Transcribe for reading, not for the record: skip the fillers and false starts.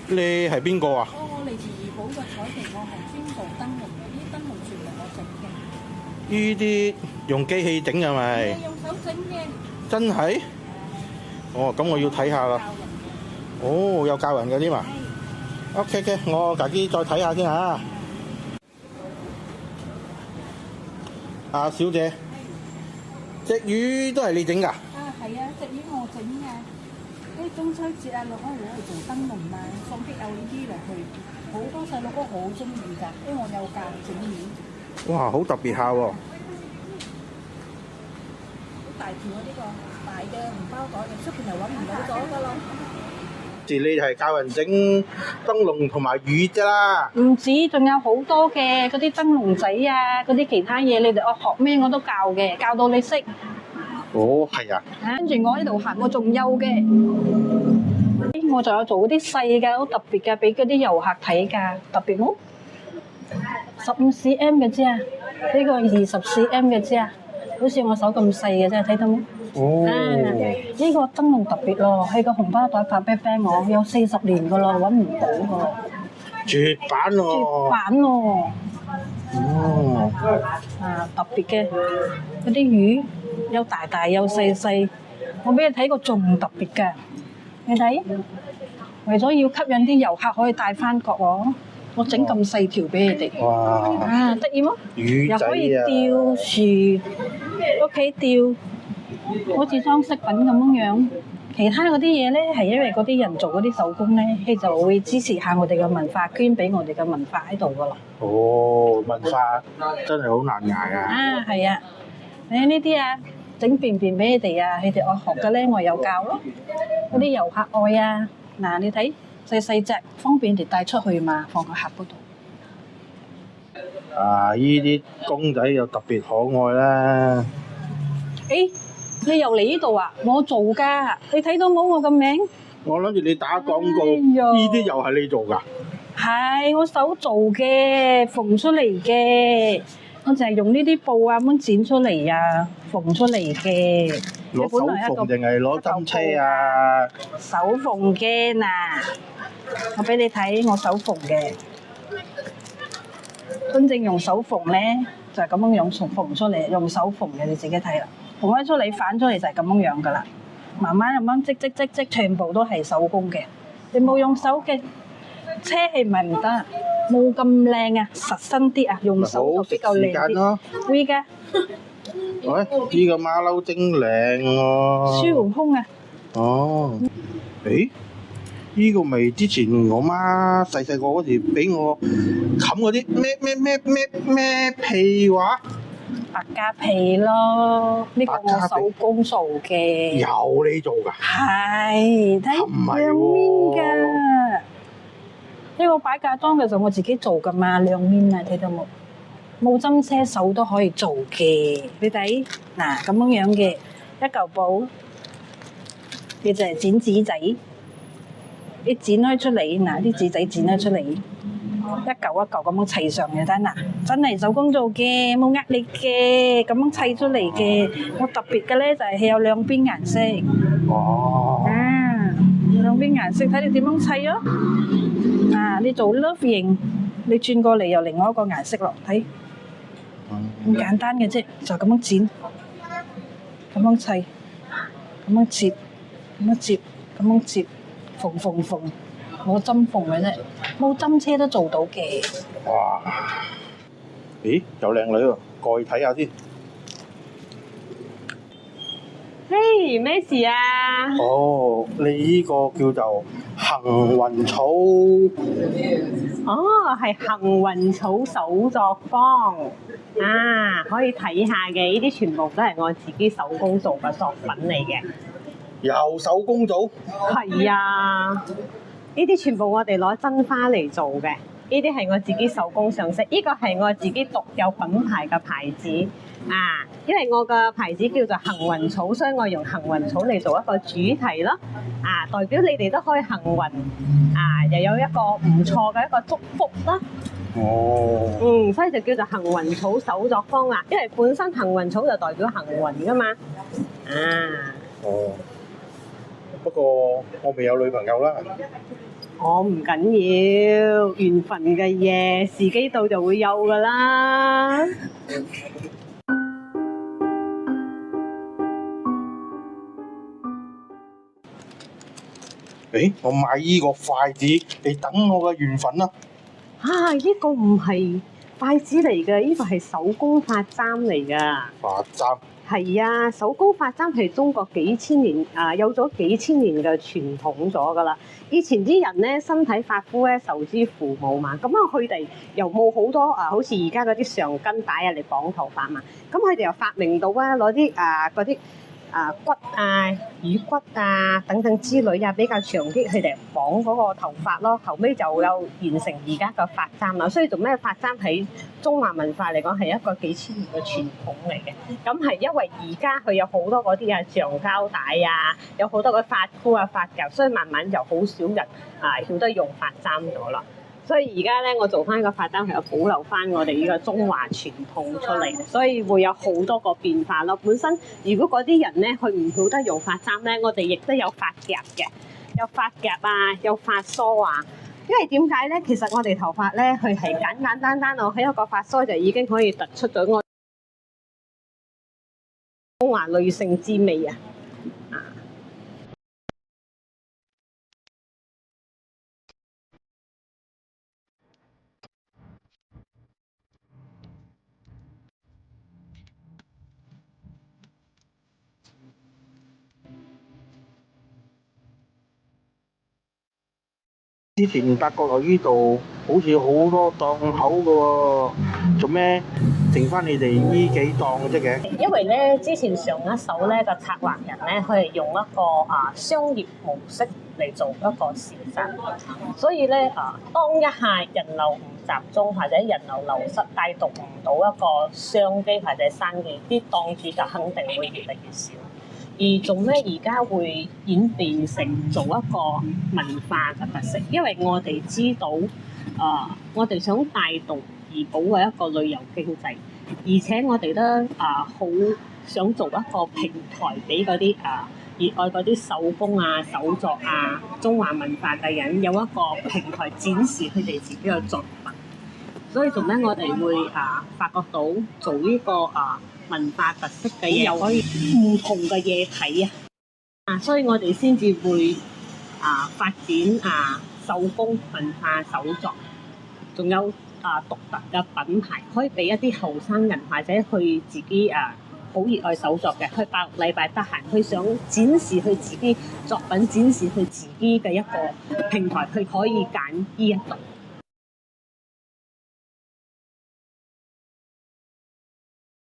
你係邊個啊？我嚟自怡寶嘅彩旗，我係專做燈籠嘅，啲燈籠全部我整嘅。呢啲用機器整係咪？係用手整嘅。真係？哦，咁我要睇下啦。哦，有教人嘅添嘛？OK，我自己再睇下先嚇。阿小姐，隻魚都係你整㗎？係啊，隻魚我整嘅。啲中秋節啊，落開攞嚟做燈籠啊，放啲 LED 落去，好多細路哥好中意㗎，因為我有教整魚。哇，好特別下喎！好大條啊！呢個大嘅唔包袋，入出邊又揾唔到咗㗎咯。你係教人整燈籠同埋魚啫啦。唔止，仲有好多嘅嗰啲燈籠仔啊，嗰啲其他嘢，你哋我學咩我都教嘅，教到你識。哦，係啊。跟住我呢度行，我仲有嘅，我仲有做嗰啲細嘅，好特別嘅，俾嗰啲遊客睇㗎，特別冇15cm 嘅啫，呢個20cm 嘅啫，好似我手咁細嘅啫，睇到冇？哦。呢個燈籠特別咯，係個紅包袋拍啤啤我，有40年㗎咯，揾唔到㗎咯。絕版喎。絕版喎。哦。特別嘅嗰啲魚，有大大有細細，我俾你睇個仲特別㗎，你睇，為咗要吸引啲遊客可以帶翻國喎，我整咁細條俾你哋。哇！得意麼？魚仔啊！又可以吊樹，屋企吊，好似裝飾品咁樣。其他嗰啲嘢咧，係因為嗰啲人做嗰啲手工咧，佢就會支持下我哋嘅文化，捐俾我哋嘅文化喺度噶啦。哦，文化真係好難捱啊！係啊，你呢啲啊，整便便俾你哋啊，你哋愛學嘅咧，我有教咯。嗰啲遊客愛啊，嗱你睇細細隻，方便你哋帶出去嘛，放個盒嗰度。依啲公仔又特別可愛啦。你又嚟呢度啊？我做㗎，你睇到冇我個名？我諗住你打廣告，呢啲又係你做㗎？係我手做嘅，縫出嚟嘅。我就係用呢啲布啊咁樣剪出嚟啊，縫出嚟嘅。攞手縫定係攞針車啊？手縫嘅嗱，我俾你睇我手縫嘅。真正用手縫咧，就係咁樣縫出嚟，用手縫嘅你自己睇啦。縫開出嚟反出嚟就係咁樣㗎啦，慢慢咁樣織，全部都係手工嘅。你冇用手嘅車係咪唔得？冇咁靚啊，實身啲啊，用手就比較靚啲。會㗎。喂，呢個馬騮精靚喎。舒緩胸啊。哦。呢個咪之前我媽細細個嗰時俾我冚嗰啲咩被話？白鴿皮咯，呢個我手工做嘅。有你做㗎？係，睇兩面㗎。呢個擺嫁妝嘅時候我自己做㗎嘛，兩面啊，睇到冇？冇針車手都可以做嘅，你睇嗱咁樣嘅一嚿布，你就係剪紙仔，你剪開出嚟嗱啲紙仔剪開出嚟。一嚿一嚿咁樣砌上嘅，睇嗱，真係手工做嘅，冇呃你嘅，咁樣砌出嚟嘅。我特別嘅咧就係有兩邊顏色。哦。兩邊顏色睇你點樣砌咯。你做 love 型，你轉過嚟又另外一個顏色咯，睇。咁簡單嘅啫，就咁樣剪，咁樣砌，咁樣接，咁樣接，咁樣接，縫。冇針縫嘅啫，冇針車都做到嘅。哇！咦，有靚女喎，過去睇下先。嘿，咩事啊？哦，你呢個叫做幸運草。哦，係幸運草手作坊啊，可以睇下嘅。呢啲全部都係我自己手工做嘅作品嚟嘅。又手工做？係啊。呢啲全部我哋攞真花嚟做嘅，呢啲係我自己手工上色，呢個係我自己獨有品牌嘅牌子啊！因為我個牌子叫做幸運草，所以我用幸運草嚟做一個主題咯，啊，代表你哋都可以幸運，啊，又有一個唔錯嘅一個祝福啦。哦。所以就叫做幸運草手作坊啦，因為本身幸運草就代表幸運㗎嘛。哦。不過我未有女朋友啦。我唔緊要，緣分嘅嘢，時機到就會有噶啦。我買依個筷子，你等我嘅緣分啦。呢個唔係筷子嚟嘅，呢個係手工髮簪嚟噶。髮簪係啊，手工髮簪係中國幾千年有咗幾千年嘅傳統咗噶啦。以前啲人咧身體髮膚咧受之父母嘛，咁佢哋又冇好多好似而家嗰啲上巾帶嚟綁頭髮嘛，咁佢哋又發明到攞啲嗰啲骨乳骨等等之類比較長啲，佢哋綁嗰個頭髮咯。後尾就有完成而家嘅髮簪啦。所以做咩髮簪喺中華文化嚟講係一個幾千年嘅傳統嚟嘅。咁係因為而家佢有好多嗰啲橡膠帶有好多個髮箍髮夾，所以慢慢就好少人曉得用髮簪咗啦。所以而家咧，我做翻個髮簪係有保留翻我哋呢個中華傳統出嚟，所以會有好多個變化咯。本身如果嗰啲人咧，佢唔曉得用髮簪咧，我哋亦都有髮夾嘅，有髮夾有髮梳因為點解咧？其實我哋頭髮咧，佢係簡簡單單喺一個髮梳就已經可以突出咗我中華女性之美之前發覺我呢度好似好多檔口㗎喎，做咩剩翻你哋呢幾檔啫嘅？因為咧，之前上一手咧個策劃人咧，佢係用一個商業模式嚟做一個市集，所以咧當一下人流唔集中或者人流流失，帶動唔到一個商機或者生意，啲檔主就肯定會越嚟越少。而做咩而家會演變成做一個文化嘅特色？因為我哋知道，我哋想帶動怡保嘅一個旅遊經濟，而且我哋都好想做一個平台俾嗰啲熱愛嗰啲手工手作中華文化嘅人有一個平台展示佢哋自己嘅作品。所以做咩我哋會發覺到做呢個文化特色嘅嘢，又可以唔同嘅嘢睇所以我哋先至會發展手工文化手作，仲有獨特嘅品牌，可以俾一啲後生人或者佢自己好熱愛手作嘅，佢禮拜得閒，佢想展示佢自己作品，展示佢自己嘅一個平台，佢可以揀呢一度。